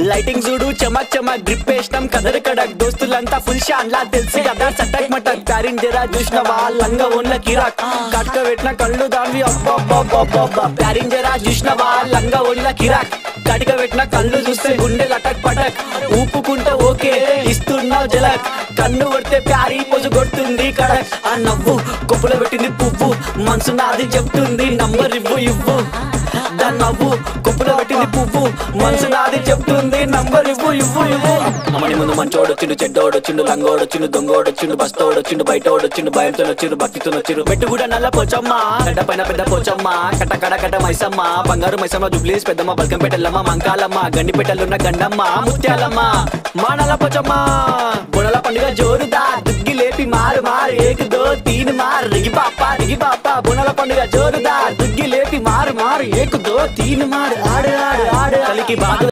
lighting చూడు చమక్ చమక్ drip వేసినాం కదర్ కడక్ దోస్తులంతా full Shan లా తెలుసు కదా చటక్ మటక్ ప్యారిన్ జరా చూసినవా లంగా ఉన్న కిరాక్ కట్క పెట్టిన కళ్ళు దాన్ని అబ్బా ప్యారిన్ జరా చూసినవా లంగా ఉన్న కిరాక్ కటిక పెట్టిన కళ్ళు చూస్తే గుండె లటక్ పటక్ ఊపుకుంటే ఓకే ఇస్తున్నావు జలక్ కన్ను కొడితే ప్యారీ పొజు కొడుతుంది కడక్ ఆ నవ్వు కొప్పులో పెట్టింది పువ్వు మనసు నాది చెప్తుంది నంబర్ ఇవ్వు దాని నవ్వు కొప్పులో పెట్టింది పువ్వు మనసు నాది చెప్తుంది నంబర్ ఇవ్వు అమ్మని ముందు మంచోడొచ్చిండు చెడ్డోడొచ్చిండు లంగోడొచ్చిండు దొంగోడొచ్చిండు బస్తోడొచ్చిండు బయటోడొచ్చిండు భయంతో వచ్చిండు భక్తితో వచ్చిండు పెట్టు కూడా నల్ల పోచమ్మ గడ్డ పైన పెద్ద పోచమ్మ కట్ట మైసమ్మ బంగారు మైసమ్మ జుబ్లీస్ పెద్దమ్మ బల్కంపేటల్లమ్మ మంకాలమ్మ గండిపేటలున్న గండమ్మ ముత్యాలమ్మ మా నల్ల పోచమ్మ బుడల పండుగ జోరుదా దుగ్గి లేపి మారు ఏక్ దో తీన్ మార్ రిగి పాప బుడల పండుగ జోరుదా దుగ్గి లేపి మారు ఏక్ దో తీన్ మార్ ఆడు కలికి బాధ